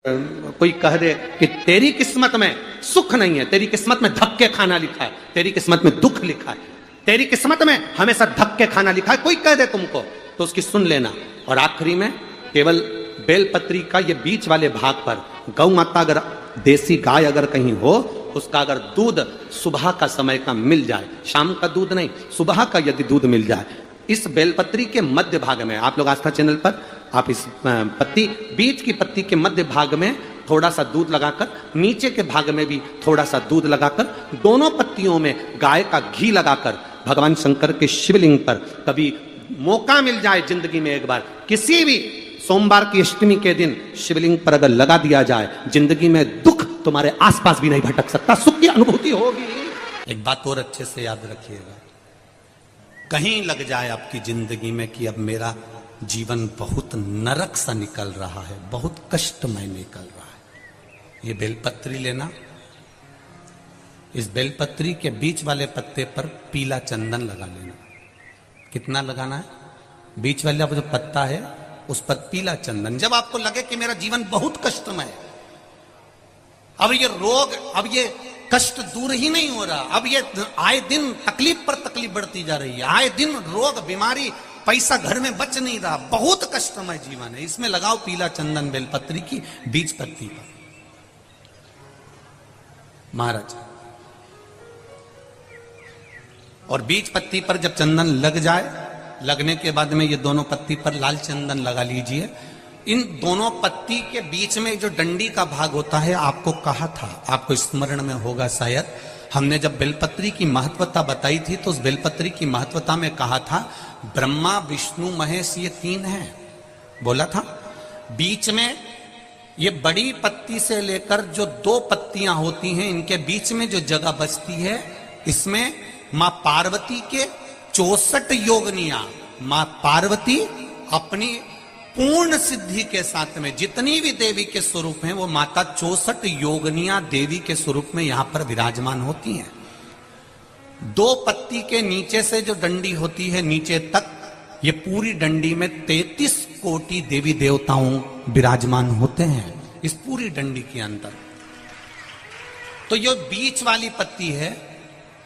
कोई कह दे कि तेरी किस्मत में सुख नहीं है, तेरी किस्मत में धक्के खाना लिखा है, तेरी किस्मत में दुख लिखा है, तेरी किस्मत में हमेशा धक्के खाना लिखा है, कोई कह दे तुमको तो उसकी सुन लेना। और आखिरी में केवल बेलपत्री का ये बीच वाले भाग पर गौ माता, अगर देसी गाय अगर कहीं हो, उसका अगर दूध सुबह का समय का मिल जाए, शाम का दूध नहीं, सुबह का यदि दूध मिल जाए, इस बेलपत्री के मध्य भाग में, आप लोग आस्था चैनल पर आप इस पत्ती, बीच की पत्ती के मध्य भाग में थोड़ा सा दूध लगाकर, नीचे के भाग में भी थोड़ा सा दूध लगाकर, दोनों पत्तियों में गाय का घी लगाकर भगवान शंकर के शिवलिंग पर कभी मौका मिल जाए जिंदगी में एक बार, किसी भी सोमवार की अष्टमी के दिन शिवलिंग पर अगर लगा दिया जाए, जिंदगी में दुख तुम्हारे आसपास भी नहीं भटक सकता, सुख की अनुभूति होगी। एक बात और अच्छे से याद रखिएगा, कहीं लग जाए आपकी जिंदगी में कि अब मेरा जीवन बहुत नरक सा निकल रहा है, बहुत कष्टमय निकल रहा है, ये बेलपत्री लेना, इस बेलपत्री के बीच वाले पत्ते पर पीला चंदन लगा लेना। कितना लगाना है? बीच वाला जो पत्ता है उस पर पीला चंदन। जब आपको लगे कि मेरा जीवन बहुत कष्टमय है, अब ये रोग, अब ये कष्ट दूर ही नहीं हो रहा, अब ये आए दिन तकलीफ पर तकलीफ बढ़ती जा रही है, आए दिन रोग बीमारी, पैसा घर में बच नहीं रहा, बहुत कष्टमय जीवन है, इसमें लगाओ पीला चंदन बेलपत्री की बीज पत्ती पर। महाराज, और बीज पत्ती पर जब चंदन लग जाए, लगने के बाद में ये दोनों पत्ती पर लाल चंदन लगा लीजिए। इन दोनों पत्ती के बीच में जो डंडी का भाग होता है, आपको कहा था, आपको स्मरण में होगा शायद, हमने जब बेलपत्री की महत्वता बताई थी तो उस बेलपत्री की महत्वता में कहा था ब्रह्मा विष्णु महेश ये तीन हैं, बोला था। बीच में ये बड़ी पत्ती से लेकर जो दो पत्तियां होती हैं, इनके बीच में जो जगह बचती है, इसमें मां पार्वती के 64 योगनियां, मां पार्वती अपनी पूर्ण सिद्धि के साथ में जितनी भी देवी के स्वरूप हैं, वो माता 64 योगनियां देवी के स्वरूप में यहां पर विराजमान होती हैं। दो पत्ती के नीचे से जो डंडी होती है नीचे तक, ये पूरी डंडी में 33 कोटि देवी देवताओं विराजमान होते हैं इस पूरी डंडी के अंदर। तो ये बीच वाली पत्ती है,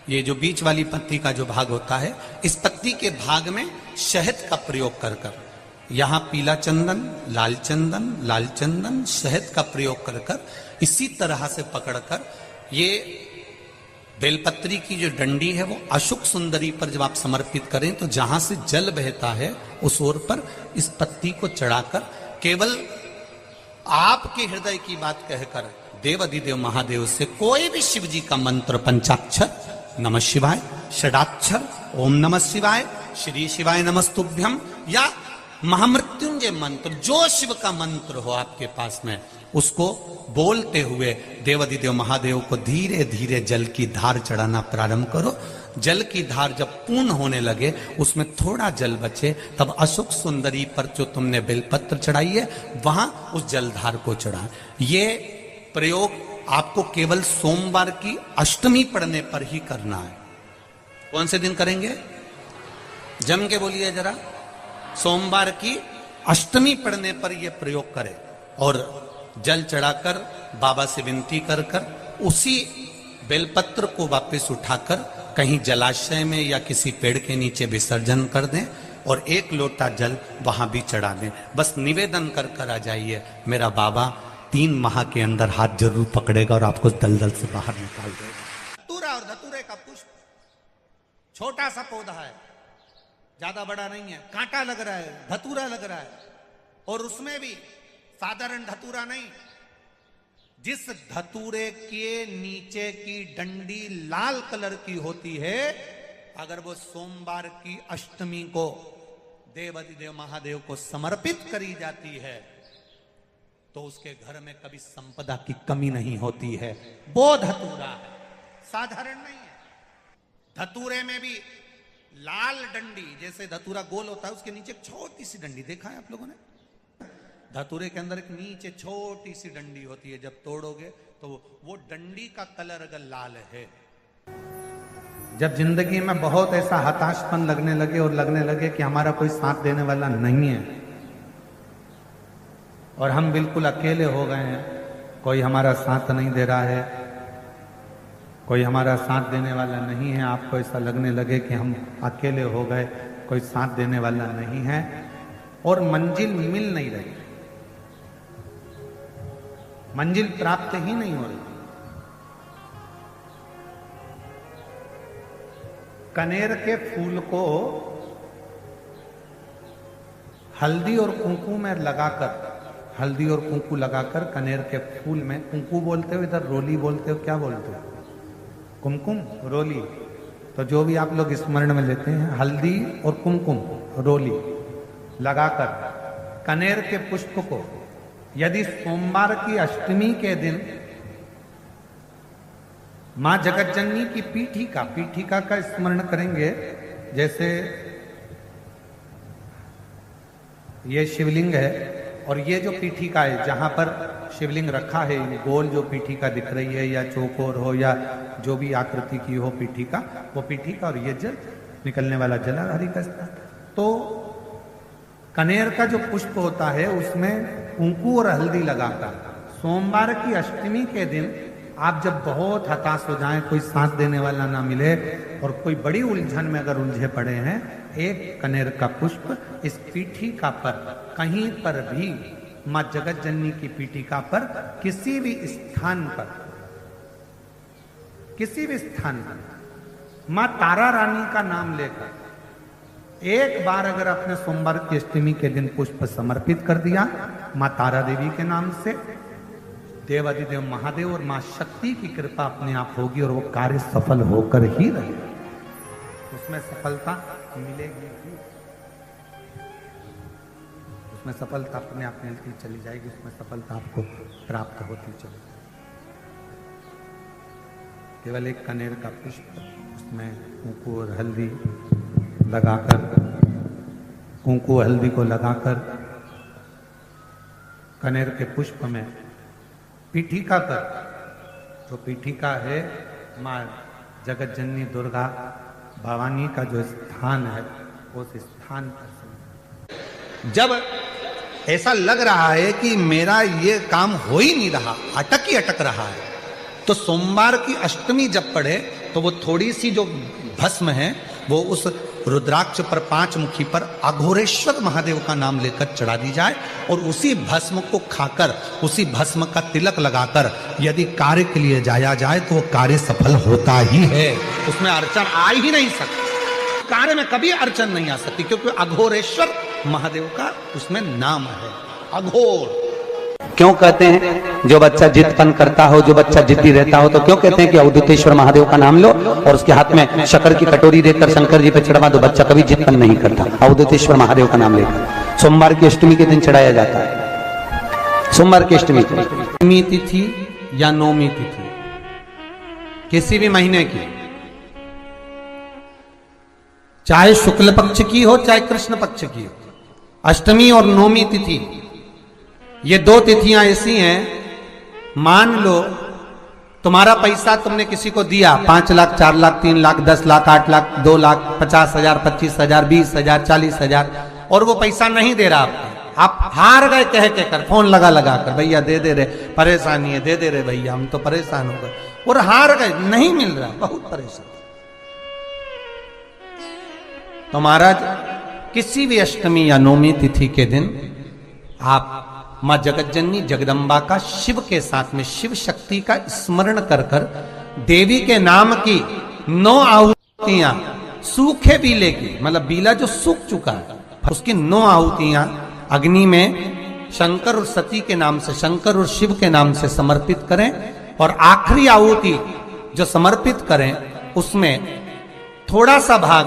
ये जो बीच वाली पत्ती का जो भाग होता है, इस पत्ती के भाग में शहद का प्रयोग कर कर, यहां पीला चंदन, लाल चंदन, लाल चंदन, शहद का प्रयोग कर कर, इसी तरह से पकड़कर ये बेलपत्री की जो डंडी है वो अशुक सुंदरी पर जब आप समर्पित करें, तो जहां से जल बहता है उस ओर पर इस पत्ती को चढ़ाकर केवल आपके हृदय की बात कहकर देवाधिदेव महादेव से कोई भी शिव जी का मंत्र, पंचाक्षर नमः शिवाय, षडाक्षर ओम नमः शिवाय, श्री शिवाय नमस्तुभ्यम, या महामृत्युंजय मंत्र, जो शिव का मंत्र हो आपके पास में, उसको बोलते हुए देवाधिदेव महादेव को धीरे धीरे जल की धार चढ़ाना प्रारंभ करो। जल की धार जब पूर्ण होने लगे, उसमें थोड़ा जल बचे, तब अशोक सुंदरी पर जो तुमने बेलपत्र चढ़ाई है, वहां उस जलधार को चढ़ा। ये प्रयोग आपको केवल सोमवार की अष्टमी पढ़ने पर ही करना है। कौन से दिन करेंगे? जम के बोलिए जरा। सोमवार की अष्टमी पढ़ने पर यह प्रयोग करें और जल चढ़ाकर बाबा से विनती कर कर उसी बेलपत्र को वापस उठाकर कहीं जलाशय में या किसी पेड़ के नीचे विसर्जन कर दें और एक लोटा जल वहां भी चढ़ा दें। बस निवेदन कर कर आ जाइए, मेरा बाबा 3 माह के अंदर हाथ जरूर पकड़ेगा और आपको दलदल से बाहर निकाल देगा। धतूरा और धतूरे का पुष्प छोटा सा पौधा है, ज्यादा बड़ा नहीं है, कांटा लग रहा है, धतूरा लग रहा है, और उसमें भी साधारण धतूरा नहीं, जिस धतूरे के नीचे की डंडी लाल कलर की होती है, अगर वो सोमवार की अष्टमी को देवाधिदेव महादेव को समर्पित करी जाती है, तो उसके घर में कभी संपदा की कमी नहीं होती है। वो धतूरा है, साधारण नहीं है। धतूरे में भी लाल डंडी, जैसे धतूरा गोल होता है, उसके नीचे एक छोटी सी डंडी, देखा है आप लोगों ने? धतूरे के अंदर एक नीचे छोटी सी डंडी होती है, जब तोड़ोगे तो वो डंडी का कलर अगर लाल है, जब जिंदगी में बहुत ऐसा हताशपन लगने लगे और लगने लगे कि हमारा कोई साथ देने वाला नहीं है, और हम बिल्कुल अकेले हो गए हैं, कोई हमारा साथ नहीं दे रहा है, कोई हमारा साथ देने वाला नहीं है, आपको ऐसा लगने लगे कि हम अकेले हो गए, कोई साथ देने वाला नहीं है और मंजिल मिल नहीं रही, मंजिल प्राप्त ही नहीं हो रही। कनेर के फूल को हल्दी और कुंकू में लगाकर, हल्दी और कुंकू लगाकर कनेर के फूल में, कुंकू बोलते हो इधर, रोली बोलते हो, क्या बोलते हो? कुमकुम, रोली। तो जो भी आप लोग स्मरण में लेते हैं, हल्दी और कुमकुम, रोली लगाकर कनेर के पुष्प को यदि सोमवार की अष्टमी के दिन मां जगतजननी की पीठिका का स्मरण करेंगे, जैसे ये शिवलिंग है और ये जो पीठिका है जहां पर शिवलिंग रखा है, गोल जो पीठिका दिख रही है या चौकोर हो या जो भी आकृति की हो पीठिका, वो पीठिका और ये जल निकलने वाला जल हरि का स्थान। तो कनेर का जो पुष्प होता है उसमें कुंकू और हल्दी लगाकर सोमवार की अष्टमी के दिन आप जब बहुत हताश हो जाएं, कोई साथ देने वाला ना मिले और कोई बड़ी उलझन में अगर उलझे पड़े हैं, एक कनेर का पुष्प इस पीठिका पर कहीं पर भी, मां जगतजननी की पीठिका पर किसी भी स्थान पर, किसी भी स्थान पर मां तारा रानी का नाम लेकर एक बार अगर अपने सोमवार की अष्टमी के दिन पुष्प समर्पित कर दिया मां तारा देवी के नाम से, देवाधिदेव महादेव और मां शक्ति की कृपा अपने आप होगी और वो कार्य सफल होकर ही रहेगा, उसमें सफलता मिलेगी ही, उसमें सफलता अपने आप मिलती चली जाएगी, उसमें सफलता आपको प्राप्त होती चली जाएगी। केवल एक कनेर का पुष्प, उसमें कुंकू और हल्दी लगाकर, कुंकू हल्दी को लगाकर कनेर के पुष्प में पीठिका पर, जो पीठिका है मां जगतजननी दुर्गा भवानी का जो स्थान है, उस स्थान पर जब ऐसा लग रहा है कि मेरा ये काम हो ही नहीं रहा, अटक ही अटक रहा है, तो सोमवार की अष्टमी जब पढ़े तो वो थोड़ी सी जो भस्म है वो उस रुद्राक्ष पर, पांच मुखी पर अघोरेश्वर महादेव का नाम लेकर चढ़ा दी जाए और उसी भस्म को खाकर, उसी भस्म का तिलक लगाकर यदि कार्य के लिए जाया जाए तो वो कार्य सफल होता ही है, उसमें अड़चन आ ही नहीं सकती, कार्य में कभी अड़चन नहीं आ सकती, क्योंकि अघोरेश्वर महादेव का उसमें नाम है, अघोर। क्यों कहते हैं जो बच्चा जिद्दपन करता हो, जो बच्चा जिद्दी रहता हो, तो क्यों कहते हैं कि अवधूतेश्वर महादेव का नाम लो और उसके हाथ में शक्कर की कटोरी देकर शंकर जी पे चढ़वा दो, बच्चा कभी जिद्दपन नहीं करता। अवधूतेश्वर महादेव का नाम लेकर सोमवार की अष्टमी के दिन चढ़ाया जाता है। सोमवार की अष्टमी तिथि या नौमी तिथि किसी भी महीने की, चाहे शुक्ल पक्ष की हो चाहे कृष्ण पक्ष की हो, अष्टमी और नौमी तिथि ये दो तिथियां ऐसी हैं, मान लो तुम्हारा पैसा तुमने किसी को दिया, 5 लाख, 4 लाख, 3 लाख, 10 लाख, 8 लाख, 2 लाख, 50,000, 25,000, 20,000, 40,000 और वो पैसा नहीं दे रहा आपको, आप हार गए कह के कर, फोन लगा कर, भैया दे दे रहे, परेशानी है, दे दे रहे भैया, हम तो परेशान हो गए, और हार गए, नहीं मिल रहा, बहुत परेशान। तो महाराज किसी भी अष्टमी या नौमी तिथि के दिन आप मां जगतजननी जगदम्बा का शिव के साथ में, शिव शक्ति का स्मरण कर कर देवी के नाम की 9 आहुतियां, सूखे बीले की, मतलब बीला जो सूख चुका है उसकी 9 आहुतियां अग्नि में शंकर और सती के नाम से, शंकर और शिव के नाम से समर्पित करें, और आखिरी आहुति जो समर्पित करें उसमें थोड़ा सा भाग